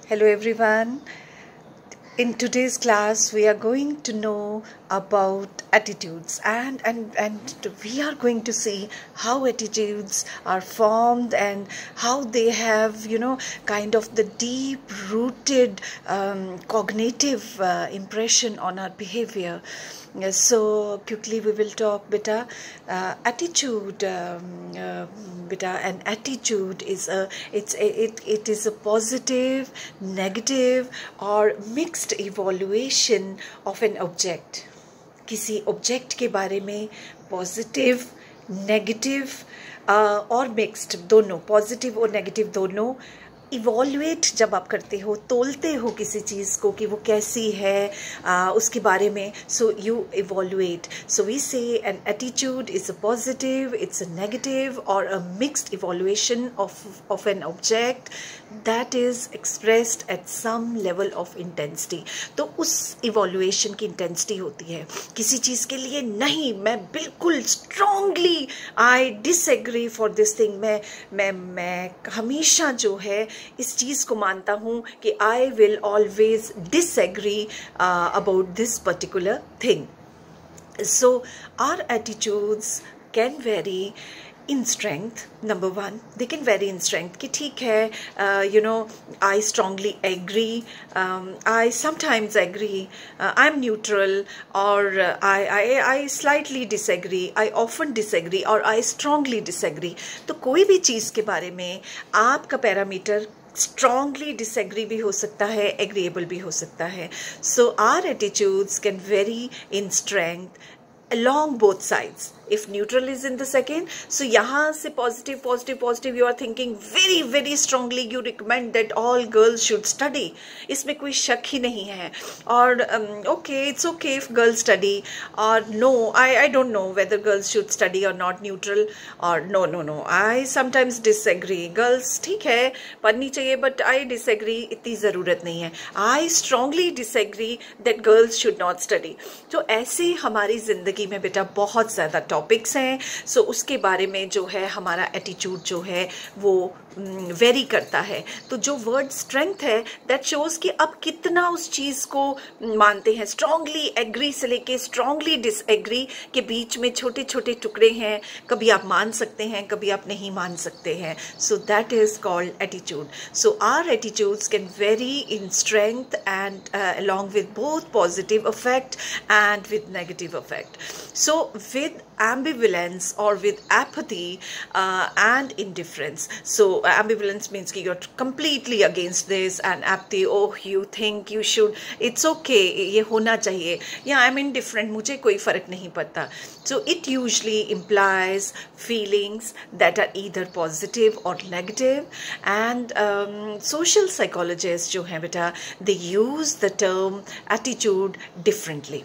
Hello everyone. In today's class we are going to know about attitudes and we are going to see how attitudes are formed and how they have kind of the deep rooted cognitive impression on our behavior. So quickly we will talk beta attitude beta. An attitude is it is a positive, negative or mixed evaluation of an object. किसी object के बारे में positive, negative और mixed दोनों, positive और negative दोनों इवॉल्यूएट जब आप करते हो, तोलते हो किसी चीज़ को कि वो कैसी है उसके बारे में, so you evaluate. So we say an attitude is a positive, it's a negative और a mixed evaluation of an object that is expressed at some level of intensity. तो उस इवॉल्यूएशन की इंटेंसिटी होती है किसी चीज़ के लिए, नहीं मैं बिल्कुल strongly I disagree for this thing, मैं हमेशा जो है इस चीज़ को मानता हूँ कि I will always disagree about this particular thing. So our attitudes can very in strength. Number one, they can vary in strength कि ठीक है, I strongly agree, I sometimes agree, I'm neutral, or I slightly disagree, I often disagree, or I strongly disagree. तो कोई भी चीज़ के बारे में आपका पैरामीटर strongly disagree भी हो सकता है, agreeable भी हो सकता है. So our attitudes can vary in strength along both sides. If neutral is in the second, so यहाँ से positive, positive, positive, you are thinking very, very strongly, you recommend that all girls should study. इसमें कोई शक ही नहीं है. और okay, it's okay if girls study, or no, I don't know whether girls should study or not, neutral, or no, I sometimes disagree. Girls ठीक है पढ़नी चाहिए, but I disagree, इतनी ज़रूरत नहीं है. I strongly disagree that girls should not study. तो ऐसे हमारी ज़िंदगी में बेटा बहुत ज़्यादा टॉपिक्स हैं. सो उसके बारे में जो है हमारा एटीट्यूड जो है वो वेरी करता है. तो जो वर्ड स्ट्रेंथ है दैट शोज कि आप कितना उस चीज़ को मानते हैं. स्ट्रांगली एग्री से लेके स्ट्रांगली डिसएग्री के बीच में छोटे छोटे टुकड़े हैं. कभी आप मान सकते हैं, कभी आप नहीं मान सकते हैं. So that is called attitude. So our attitudes can very in strength and along with both positive effect and with negative effect. So with ambivalence or with apathy and indifference. So ambivalence means कि you're completely against this, and apathy, oh you think you should, it's okay, ये होना चाहिए, या I'm indifferent, मुझे कोई फर्क नहीं पड़ता. So it usually implies feelings that are either positive or negative, and social psychologists जो हैं बेटा, they use the term attitude differently.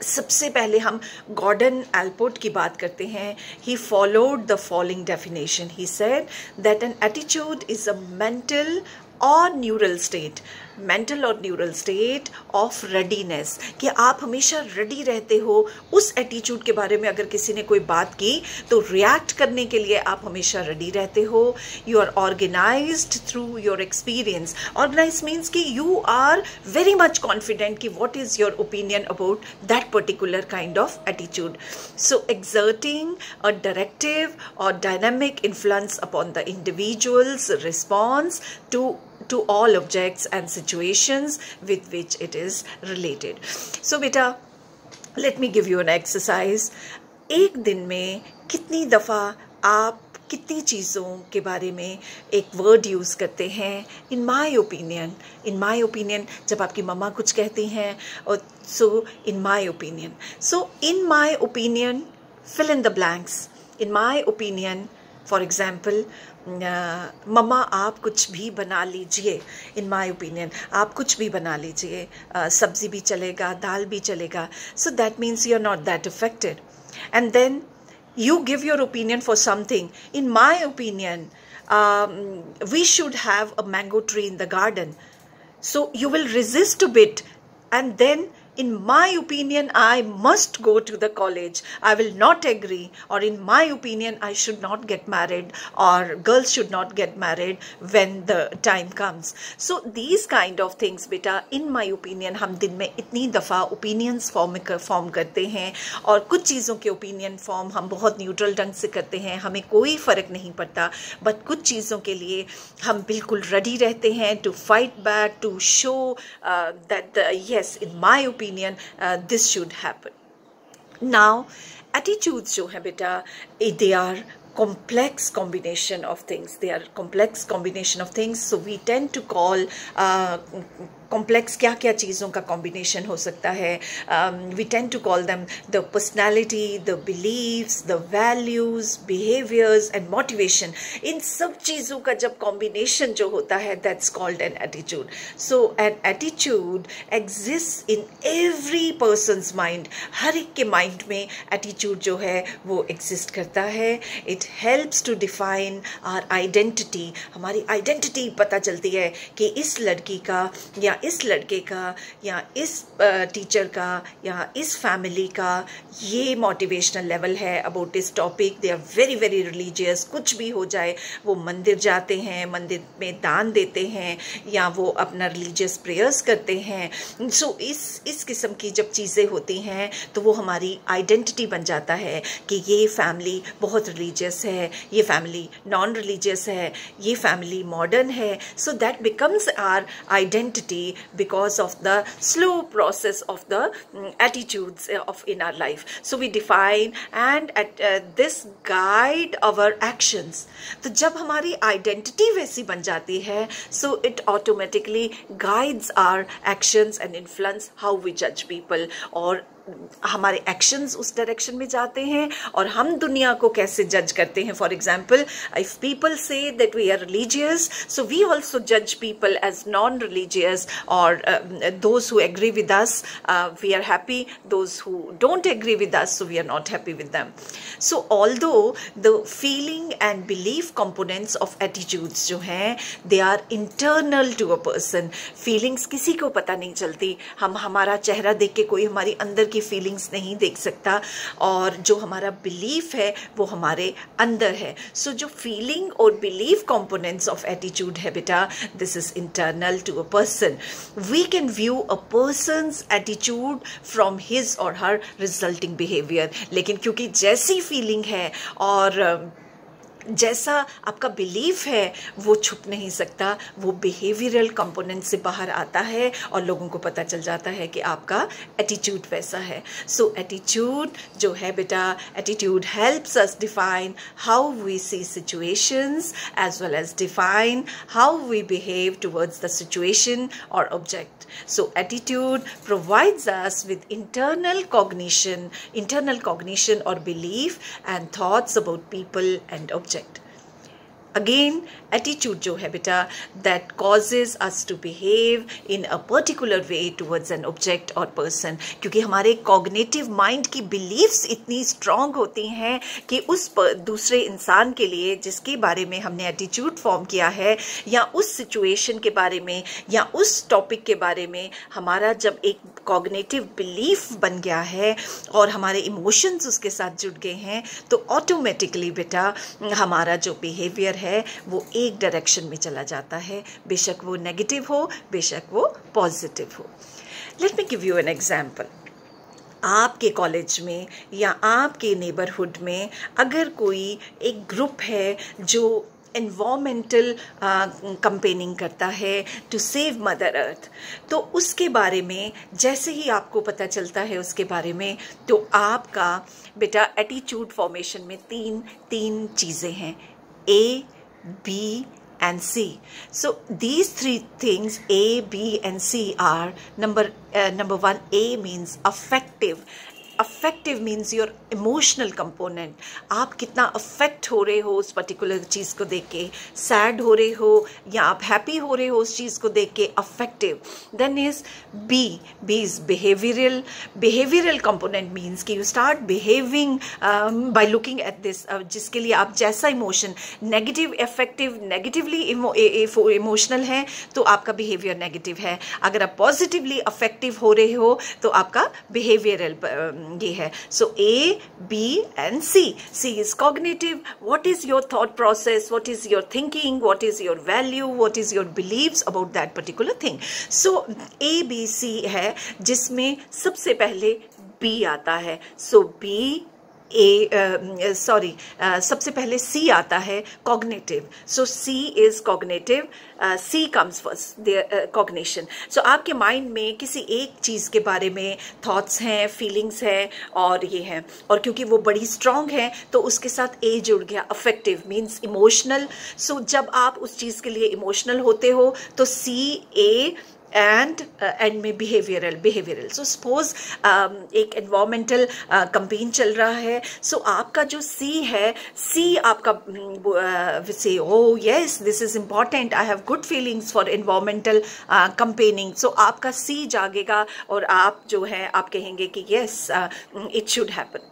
सबसे पहले हम गॉर्डन एल्पोर्ट की बात करते हैं. He followed the following definition. He said that an attitude is a mental और न्यूरल स्टेट, मेंटल और न्यूरल स्टेट ऑफ रेडीनेस, कि आप हमेशा रेडी रहते हो. उस एटीट्यूड के बारे में अगर किसी ने कोई बात की तो रिएक्ट करने के लिए आप हमेशा रेडी रहते हो. You are organised through your experience. Organise means कि you are very much confident कि what is your opinion about that particular kind of attitude. So exerting a directive और dynamic influence upon the individuals response to all objects and situations with which it is related. So beta, let me give you an exercise. एक दिन में कितनी दफ़ा आप कितनी चीज़ों के बारे में एक वर्ड यूज़ करते हैं? इन माई ओपिनियन जब आपकी मम्मा कुछ कहती हैं, और so in my opinion fill in the blanks. In my opinion, for example, मम्मा आप कुछ भी बना लीजिए. इन माई ओपिनियन आप कुछ भी बना लीजिए, सब्ज़ी भी चलेगा, दाल भी चलेगा. So that means you are not that affected. And then you give your opinion for something. In my opinion, we should have a mango tree in the garden. So you will resist a bit, and then in my opinion I must go to the college, I will not agree, or in my opinion I should not get married, or girls should not get married when the time comes. So these kind of things beta, in my opinion, हम दिन में इतनी दफ़ा opinions form करते हैं, और कुछ चीज़ों के opinion फॉर्म हम बहुत न्यूट्रल ढंग से करते हैं, हमें कोई फ़र्क नहीं पड़ता, बट कुछ चीज़ों के लिए हम बिल्कुल रेडी रहते हैं to fight back, to show that yes, in my opinion this should happen. Now attitudes जो है बेटा, they are complex combination of things, they are complex combination of things, so we tend to call complex क्या क्या चीज़ों का combination हो सकता है, we tend to call them the personality, the beliefs, the values, behaviours and motivation. इन सब चीज़ों का जब कॉम्बिनेशन जो होता है, that's called an attitude. So an attitude exist in every persons mind. हर एक के माइंड में एटीट्यूड जो है वो एग्जिस्ट करता है. It helps to define our identity. हमारी आइडेंटिटी पता चलती है कि इस लड़की का या इस लड़के का या इस टीचर का या इस फैमिली का ये मोटिवेशनल लेवल है about this topic. They are very very religious. कुछ भी हो जाए वो मंदिर जाते हैं, मंदिर में दान देते हैं, या वो अपना रिलीजियस प्रेयर्स करते हैं. सो इस किस्म की जब चीज़ें होती हैं तो वो हमारी आइडेंटिटी बन जाता है कि ये फैमिली बहुत रिलीजियस है, ये फैमिली नॉन रिलीजियस है, ये फैमिली मॉडर्न है. So that becomes our identity because of the slow process of the attitudes of in our life. So we define and this guide our actions. तो जब हमारी identity वैसी बन जाती है, so it automatically guides our actions and influence how we judge people. और हमारे actions उस डायरेक्शन में जाते हैं और हम दुनिया को कैसे जज करते हैं. For example, if people say that we are religious, so we also जज पीपल एज नॉन रिलीजियस, और those who agree with us we are happy, those who don't agree with us, so we are not happy with them. So although the feeling and belief components of attitudes जो हैं, they are internal to a person. Feelings किसी को पता नहीं चलती. हम हमारा चेहरा देख के कोई हमारी अंदर की फीलिंग्स नहीं देख सकता, और जो हमारा बिलीफ है वो हमारे अंदर है. सो जो फीलिंग और बिलीफ कंपोनेंट्स ऑफ एटीट्यूड है बेटा, this is internal to a person. We can view a person's attitude from his or her resulting behaviour. लेकिन क्योंकि जैसी फीलिंग है और जैसा आपका बिलीफ है वो छुप नहीं सकता, वो बिहेवियरल कंपोनेंट से बाहर आता है और लोगों को पता चल जाता है कि आपका एटीट्यूड वैसा है. सो एटीट्यूड जो है बेटा, attitude helps us define how we see situations as well as define how we behave towards the situation और object. So attitude provides us with internal cognition or belief and thoughts about people and object. Again, attitude जो है बेटा, that causes us to behave in a particular way towards an object or person. क्योंकि हमारे cognitive mind की beliefs इतनी strong होती हैं कि उस दूसरे इंसान के लिए जिसके बारे में हमने attitude form किया है, या उस situation के बारे में या उस topic के बारे में हमारा जब एक cognitive belief बन गया है और हमारे emotions उसके साथ जुड़ गए हैं, तो automatically बेटा हमारा जो behavior है वो एक डायरेक्शन में चला जाता है, बेशक वो नेगेटिव हो, बेशक वो पॉजिटिव हो. Let me give you an example. आपके कॉलेज में या आपके नेबरहुड में अगर कोई एक ग्रुप है जो एनवायरमेंटल कंपेनिंग करता है टू सेव मदर अर्थ, तो उसके बारे में जैसे ही आपको पता चलता है उसके बारे में, तो आपका बेटा एटीट्यूड फॉर्मेशन में तीन चीज़ें हैं, A, B and C. So these three things, A, B and C are number one. A means affective. Affective means your emotional component, आप कितना अफेक्ट हो रहे हो उस पर्टिकुलर चीज़ को देख के, सैड हो रहे हो या आप हैप्पी हो रहे हो उस चीज़ को देख के, affective. Then is B is behavioural. Behavioural component means कि you start behaving by looking at this, जिसके लिए आप जैसा emotion negative affective negatively emotional है तो आपका बिहेवियर नेगेटिव है, अगर आप पॉजिटिवली अफेक्टिव हो रहे हो तो आपका बिहेवियरल ये है. So A B and C. C is cognitive. What is your thought process, what is your thinking, what is your value, what is your beliefs about that particular thing. So A B C है जिसमें सबसे पहले B आता है. सो B सबसे पहले C आता है, cognitive. So C is cognitive. C comes first, cognition. सो आपके माइंड में किसी एक चीज़ के बारे में थॉट्स हैं, फीलिंग्स हैं और ये हैं, और क्योंकि वो बड़ी स्ट्रांग है तो उसके साथ ए जुड़ गया. Affective means emotional. सो जब आप उस चीज़ के लिए इमोशनल होते हो तो सी ए एंड में बिहेवियरल. सो सपोज एक एनवायरमेंटल कंपेन चल रहा है. सो आपका जो सी है, सी आपका से oh yes this is important, I have good feelings for environmental campaigning. So आपका सी जागेगा और आप जो है आप कहेंगे कि यस इट शुड हैपन.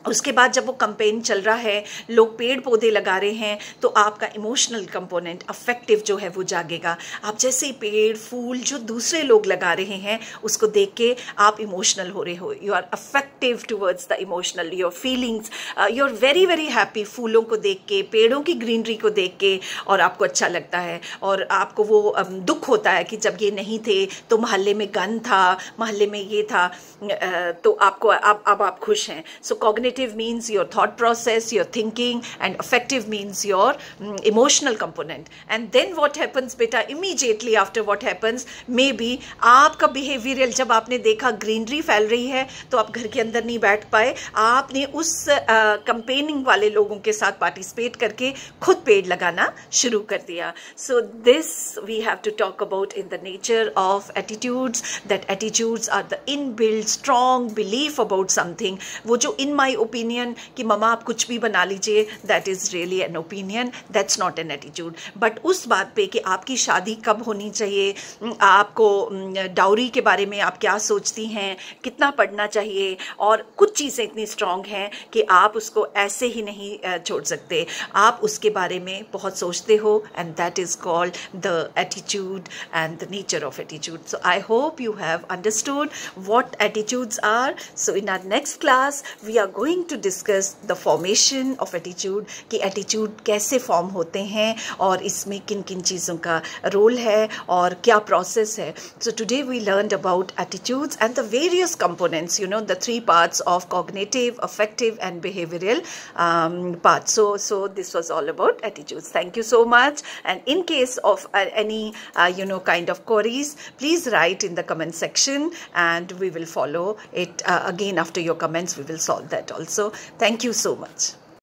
उसके बाद जब वो कंपेन चल रहा है, लोग पेड़ पौधे लगा रहे हैं, तो आपका इमोशनल कंपोनेंट अफेक्टिव जो है वो जागेगा. आप जैसे ही पेड़ फूल जो दूसरे लोग लगा रहे हैं उसको देख के आप इमोशनल हो रहे हो, you are affective towards the emotional, your feelings, you are very very happy फूलों को देख के, पेड़ों की ग्रीनरी को देख के, और आपको अच्छा लगता है. और आपको वो दुख होता है कि जब ये नहीं थे तो मोहल्ले में गंद था, मोहल्ले में ये था, तो आपको अब आप खुश हैं. सो cognitive means your thought process, your thinking, and affective means your emotional component. And then what happens beta, immediately after what happens, maybe आपका behavioral, जब आपने देखा ग्रीनरी फैल रही है तो आप घर के अंदर नहीं बैठ पाए, आपने उस कंपेनिंग वाले लोगों के साथ पार्टिसिपेट करके खुद पेड़ लगाना शुरू कर दिया. So this we have to talk about in the nature of attitudes, that attitudes are the inbuilt strong belief about something. वो जो in my opinion कि ममा आप कुछ भी बना लीजिए, that is really an opinion, that's not an attitude. But उस बात पे कि आपकी शादी कब होनी चाहिए, आपको डाउरी के बारे में आप क्या सोचती हैं, कितना पढ़ना चाहिए, और कुछ चीज़ें इतनी स्ट्रांग हैं कि आप उसको ऐसे ही नहीं छोड़ सकते, आप उसके बारे में बहुत सोचते हो, and that is called the attitude and the nature of attitude. So I hope you have understood what attitudes are. So in our next class we are going to discuss the formation of attitude, कि attitude कैसे form होते हैं और इसमें किन किन चीज़ों का रोल है और क्या process है. So today we learned about attitudes and the various components, you know, the three parts of cognitive, affective and behavioral parts. So this was all about attitudes. Thank you so much, and in case of any kind of queries, please write in the comment section and we will follow it again. After your comments we will solve that also. Thank you so much.